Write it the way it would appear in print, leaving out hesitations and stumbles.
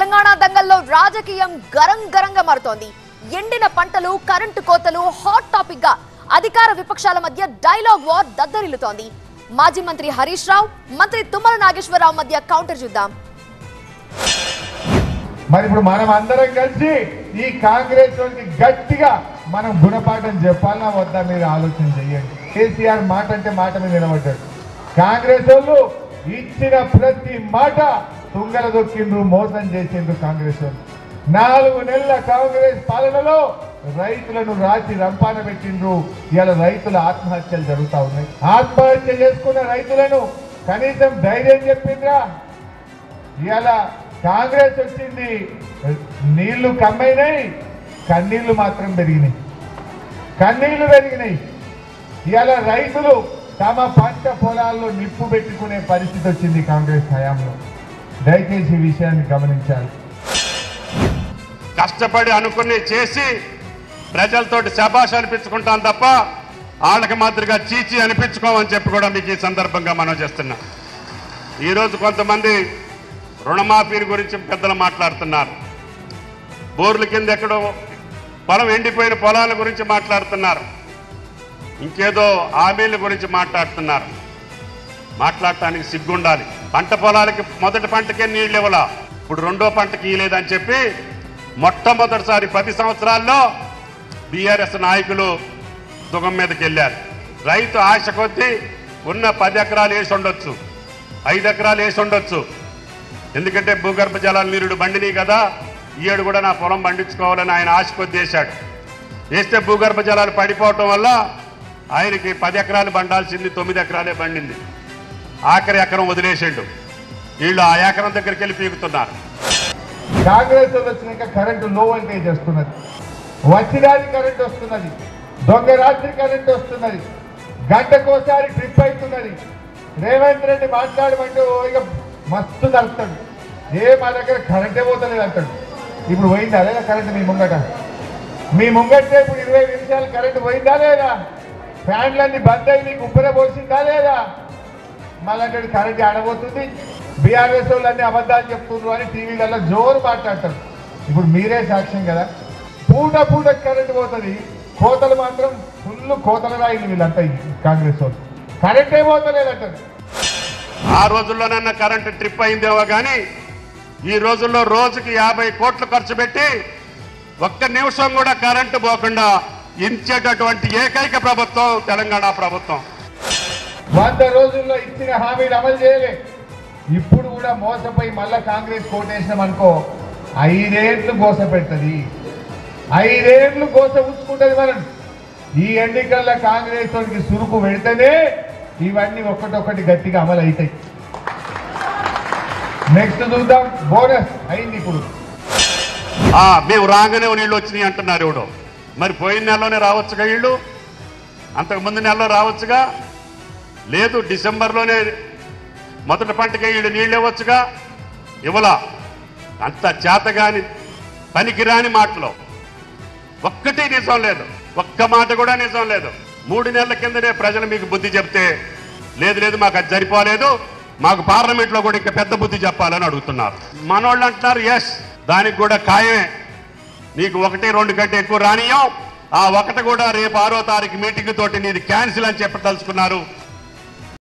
తెలంగాణ దంగల్లో రాజకీయం గరంగరంగా మారుతోంది. ఎండిన పంటలు, కరెంటు కోతలు హాట్ టాపిక్ గా అధికార విపక్షాల మధ్య డైలాగ్ వార్ దద్దరిల్లుతోంది. మాజీ మంత్రి హరీష్ రావు, మంత్రి తుమ్మల నాగేశ్వరరావు మధ్య కౌంటర్ చూద్దాం. మరి ఇప్పుడు మనం అందరం కలిసి ఈ కాంగ్రెస్ వాళ్ళకి గట్టిగా మనం గుణపాఠం చెప్పాలన్నా వద్దా మీరు ఆలోచన చేయండి. కేసీఆర్ మాట అంటే మాట మీద నిలబడ్డాడు. కాంగ్రెస్ వాళ్ళు ఇచ్చిన ప్రతి మాట తుంగల దొక్కిండ్రు, మోసం చేసిండ్రు. కాంగ్రెస్ వాళ్ళు 4 నెలల కాంగ్రెస్ పాలనలో రైతులను రాసి రంపాన పెట్టిండ్రు. ఇవాళ రైతుల ఆత్మహత్యలు జరుగుతూ ఉన్నాయి. ఆత్మహత్య చేసుకున్న రైతులను కనీసం ధైర్యం చెప్పిండ్రా? ఇవాళ కాంగ్రెస్ వచ్చింది, నీళ్లు కమ్మైనాయి, కన్నీళ్లు మాత్రం పెరిగినాయి. కన్నీళ్లు పెరిగినాయి. ఇవాళ రైతులు తమ పంట పొలాల్లో నిప్పు పెట్టుకునే పరిస్థితి వచ్చింది కాంగ్రెస్ హయాంలో. దయచేసి ఈ విషయాన్ని గమనించాలి. కష్టపడి అనుకుని చేసి ప్రజలతోటి శభాష్ అనిపించుకుంటాం తప్ప వాళ్ళకి మాదిరిగా చీచి అనిపించుకోమని చెప్పి కూడా మీకు ఈ సందర్భంగా మనం చేస్తున్నాం. ఈరోజు కొంతమంది రుణమాఫీ గురించి పెద్దలు మాట్లాడుతున్నారు. బోర్ల కింద ఎక్కడో పొలం ఎండిపోయిన పొలాల గురించి మాట్లాడుతున్నారు. ఇంకేదో హామీల గురించి మాట్లాడుతున్నారు. మాట్లాడటానికి సిగ్గుండాలి. పంట పొలాలకి మొదటి పంటకే నీళ్ళు ఇవ్వాల, ఇప్పుడు రెండో పంటకి ఇవ్వలేదని చెప్పి మొట్టమొదటిసారి 10 సంవత్సరాల్లో బీఆర్ఎస్ నాయకులు దుగం మీదకి వెళ్ళారు. రైతు ఆశ కొద్దీ ఉన్న 10 ఎకరాలు వేసి ఉండొచ్చు, 5 ఎకరాలు వేసి ఉండొచ్చు. ఎందుకంటే భూగర్భ జలాలు నీరుడు బండిని కదా, ఈ ఏడు కూడా నా పొలం పండించుకోవాలని ఆయన ఆశ కొద్దీ వేశాడు. వేస్తే భూగర్భ జలాలు పడిపోవటం వల్ల ఆయనకి 10 ఎకరాలు బండాల్సింది 9 ఎకరాలే బండింది. ఆఖరి ఎకరం వదిలేసిండు. వీళ్ళు ఆ ఎకరం దగ్గరికి వెళ్ళి పీకుతున్నారు. కాంగ్రెస్ వచ్చినాక కరెంటు లో వోల్టేజ్ వస్తున్నది, వచ్చిరాది కరెంట్ వస్తున్నది, దొంగ రాత్రి కరెంట్ వస్తున్నది, గంటకోసారి ట్రిప్ అవుతున్నది. రేవంత్ రెడ్డి మాట్లాడమంటే ఇక మస్తు తలుపుతాడు. మా దగ్గర కరెంటే పోతలేదు అంటాడు. ఇప్పుడు పోయిందా లేదా కరెంట్ మీ ముంగట? మీ ముంగటే ఇప్పుడు 20 నిమిషాలు కరెంటు పోయిందా లేదా? ఫ్యాన్లన్నీ బంద్ అయ్యి నీకు ఉప్పున పోసిందా లేదా? మళ్ళీ కరెంట్ ఆడబోతుంది. బీఆర్ఎస్ వాళ్ళన్నీ అబద్ధాలు చెప్తున్నారు అని టీవీలలో జోరు మాట్లాడతారు. ఇప్పుడు మీరే సాక్ష్యం కదా. పూట కరెంటు పోతుంది, కోతలు మాత్రం ఫుల్ కోతలు రాయిలు వీళ్ళంతా కాంగ్రెస్ వాళ్ళు. కరెంటే పోతలేదంటారు. ఆ రోజుల్లోనన్నా కరెంటు ట్రిప్ అయిందేమో కానీ ఈ రోజుల్లో రోజుకి 50 కోట్లు ఖర్చు పెట్టి ఒక్క నిమిషం కూడా కరెంటు పోకుండా ఇచ్చేటటువంటి ఏకైక ప్రభుత్వం తెలంగాణ ప్రభుత్వం. 100 రోజుల్లో ఇచ్చిన హామీలు అమలు చేయలే. ఇప్పుడు కూడా మోసపోయి మళ్ళా కాంగ్రెస్ కోటేసినాం అనుకో, 5 ఏళ్ళు గోస పెడుతుంది, 5 ఏళ్ళు గోస ఉంచుకుంటుంది. మనం ఈ ఎన్నికల్లో కాంగ్రెస్ వారికి సురుకు పెడితేనే ఇవన్నీ ఒక్కటొక్కటి గట్టిగా అమలు అవుతాయి. నెక్స్ట్ చూద్దాం. బోనస్ అయింది ఇప్పుడు. మేము రాగానే నీళ్ళు వచ్చినాయి అంటున్నారు ఎవడో. మరి పోయిన నెలలోనే రావచ్చుగా వీళ్ళు, అంతకుముందు నెలలో రావచ్చుగా. లేదు డిసెంబర్లోనే మొదటి పంటకి వీళ్ళు నీళ్ళు ఇవ్వచ్చుగా, ఇవ్వలా. అంత చేతగాని పనికిరాని మాటలు ఒక్కటి నిజం లేదు, ఒక్క మాట కూడా నిజం లేదు. 3 నెలల కిందనే ప్రజలు మీకు బుద్ధి చెప్తే లేదు మాకు అది సరిపోలేదు, మాకు పార్లమెంట్లో కూడా ఇంకా పెద్ద బుద్ధి చెప్పాలని అడుగుతున్నారు. మనోళ్ళు అంటున్నారు ఎస్ దానికి కూడా ఖాయమే, నీకు 1-2 కంటే ఎక్కువ రానియం. ఆ 1 కూడా రేపు 6వ తారీఖు మీటింగ్ తోటి నీది క్యాన్సిల్ అని చెప్పదలుచుకున్నారు.